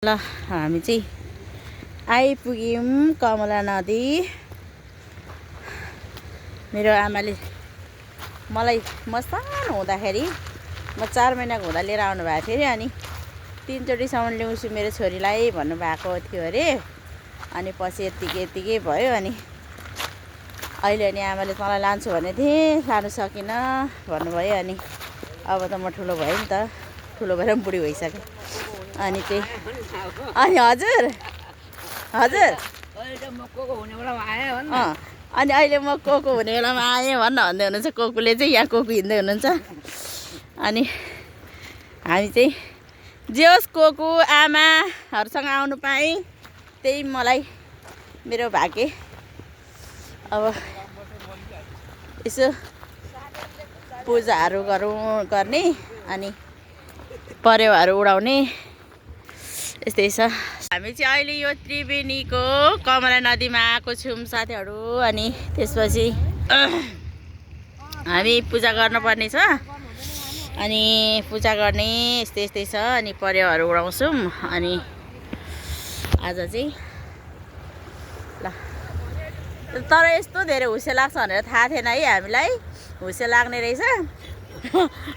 ल हामी चाहिँ आइपुग्यौँ कमला नदी। मेरो आमाले म सानो हुँदाखेरि म 4 महिनाको हुँदा लिएर आउनु भएको थियो अरे। अनि 3 चोटिसम्म ल्याउँछु मेरो छोरीलाई भन्नुभएको थियो अरे। अनि पछि यत्तिकै भयो। अनि अहिले अनि आमाले तँलाई लान्छु भने थिएँ, लानु सकिनँ भन्नुभयो। अनि अब त म ठुलो भएँ नि त, ठुलो भएर पनि बुढी भइसकेँ। अनि त्यही अनि हजुर अनि अहिले म कोको हुने बेलामा आएँ भन्दै हुनुहुन्छ। कोकुले चाहिँ यहाँ कोकु हिँड्दै हुनुहुन्छ। अनि हामी चाहिँ जे होस् कोकु आमाहरूसँग आउनु पाएँ, त्यही मलाई मेरो भाग्य। अब यसो पूजाहरू गर्ने अनि परेवाहरू उडाउने यस्तै छ। हामी चाहिँ अहिले यो त्रिवेणीको कमला नदीमा आएको छौँ साथीहरू। अनि त्यसपछि हामी पूजा गर्नुपर्ने छ। अनि पूजा गर्ने यस्तै छ। अनि परेवाहरू उडाउँछौँ। अनि आज चाहिँ ल तर यस्तो धेरै हुस्से लाग्छ भनेर थाहा थिएन है हामीलाई। हुस्से लाग्ने रहेछ।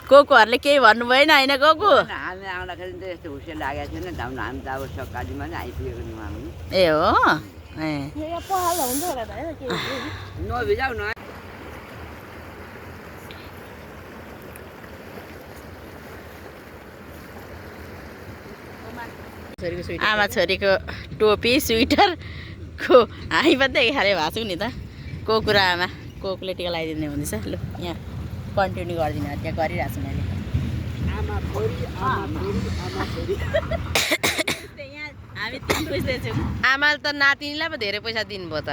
कोकुहरूले केही भन्नु भएन होइन कोकु? हामी आउँदाखेरि त यस्तो हुस्से लागेको थिएन। हामी त अब सकालीमा नै आइपुगेको थियौँ हामी। ए हो नभिजाउ न। आमा छोरीको टोपी स्वेटरको हामी मात्रै खाले भएको छौँ नि त। कोकु र आमा, कोकुले टिका लगाइदिने हुँदैछ। लु यहाँ कन्टिन्यू गरिदिनु, त्यहाँ गरिरहेको छु मैले। हामी 3 बुझ्दैछौँ। आमाले त नातिनीलाई पो धेरै पैसा दिनुभयो त।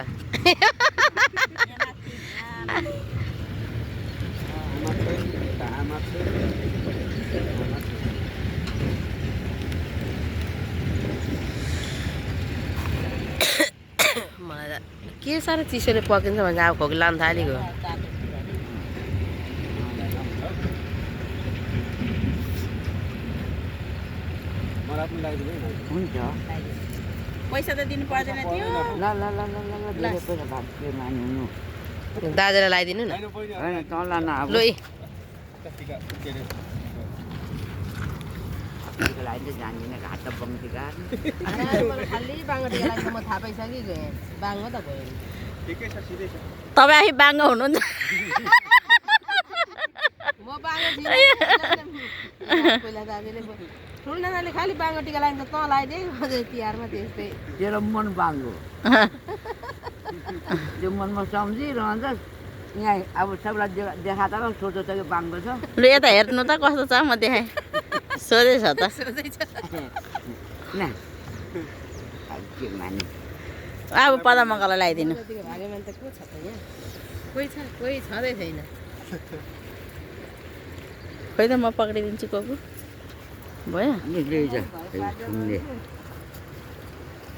मलाई त के साह्रो चिसोले पकिन्छ भने अब खोकी लान थालेको। हुन्छ। पैसा त दिनु पर्दैन थियो। ल ल ल ल ल धेरै पैसा भाग्य मान्नु। दाजुलाई लगाइदिनु न। होइन तँलाई न अब लु लागि त जान्दिनँ। घाट त बङ्गी घाट खालि बाङ्गो टिका लाग्छ। म थाहा पाइसकेँ बाङ्गो त भयो। तपाईँ आफै बाङ्गो हुनुहुन्छ। म बाङ्गो पहिला दाजुले ठुलो नानाले खालि बाङ्गो टिका लाग्छ। तँ लगाइदिए तिहारमा त्यस्तै। तेरो मन बाङ्गो त्यो मनमा सम्झिरहन्छस्। यहाँ अब सबलाई देखा त सोचो त बाङ्गो छ। लु यता हेर्नु त कस्तो छ, म देखाएँ। सोधेछ त न भाग्य मानि। अब पदमङ्गललाई लगाइदिनु। भाग्यमा त को छ त यहाँ? कोही छँदै छैन। खोइ त म पक्रिदिन्छु कोकु। भयो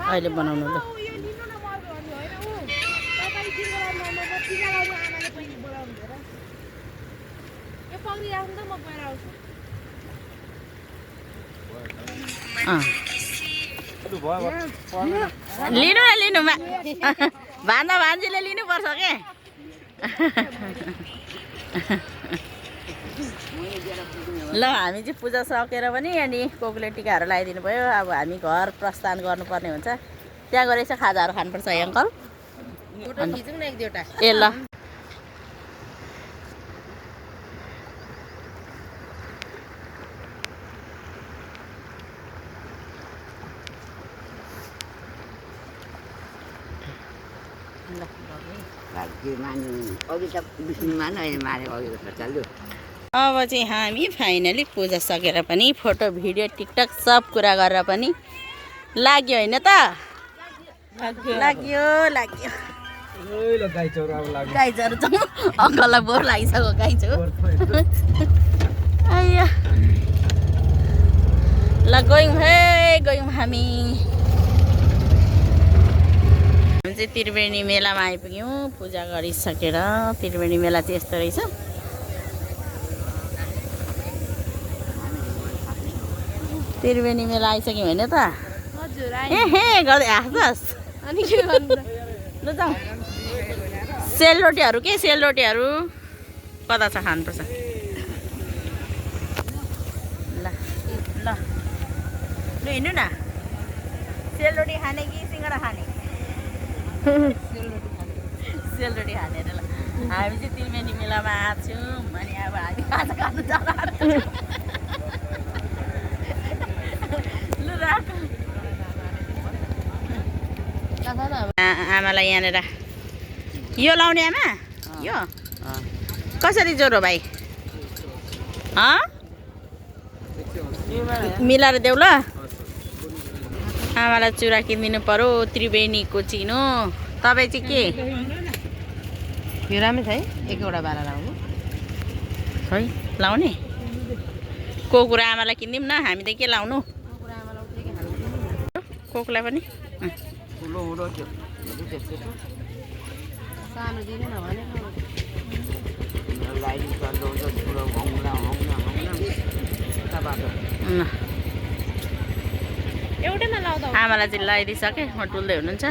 अहिले बनाउनु ल। लिनु भान्दा भान्जीले लिनुपर्छ के। ल हामी चाहिँ पूजा सकेर पनि अनि कोकुले टिकाहरू लगाइदिनु भयो। अब हामी घर प्रस्थान गर्नुपर्ने हुन्छ। त्यहाँ गएर यसो खाजाहरू खानुपर्छ है अङ्कल। ए ल भाग्य मान्नु। अघि त विष्णुमा नै मारेको अघिको खर्चा लु। अब चाहिँ हामी फाइनली पूजा सकेर पनि फोटो भिडियो टिकटक सब कुरा गरेर पनि लाग्यो होइन त? लाग्यो। गाई चरो अङ्कललाई बोर लागिसक्यो। गाई चो आइया ल गयौँ हामी चाहिँ त्रिवेणी मेलामा आइपुग्यौँ। पूजा गरिसकेर त्रिवेणी मेला चाहिँ यस्तो रहेछ। त्रिवेणी मेला आइसक्यौँ होइन त? हजुर ए हे गर्दै हाँस्छस् अनि के गर्नु त? ल जाउँ सेलरोटीहरू के सेलरोटीहरू कता छ खानुपर्छ ल ल ल हिँड्नु न सेलरोटी खाने कि सिङ्गडा खाने सेलरोटी खाने अरे ल हामी चाहिँ त्रिवेणी मेलामा आएको छौँ अनि अब हामी खाजा खानु जाँदा लु राख आमालाई यहाँनिर यो लाउने आमा यो कसरी जोरो भाइ मिलाएर देऊ ल आमालाई चुरा किनिदिनु पर्यो त्रिवेणीको चिनो तपाईँ चाहिँ के यो राम्रो छ है एकवटा बाला लाउनु है लाउने को कुरा आमालाई किनिदिउँ न हामी त के लाउनु कोकलाई पनि ठुलो हुँदो त्यो सानो दिनु न भने लाइट चल्दो ठुलो हौला एउटैमा लाउँदा आमालाई चाहिँ लगाइदिइसकेँ म टुल्दै हुनुहुन्छ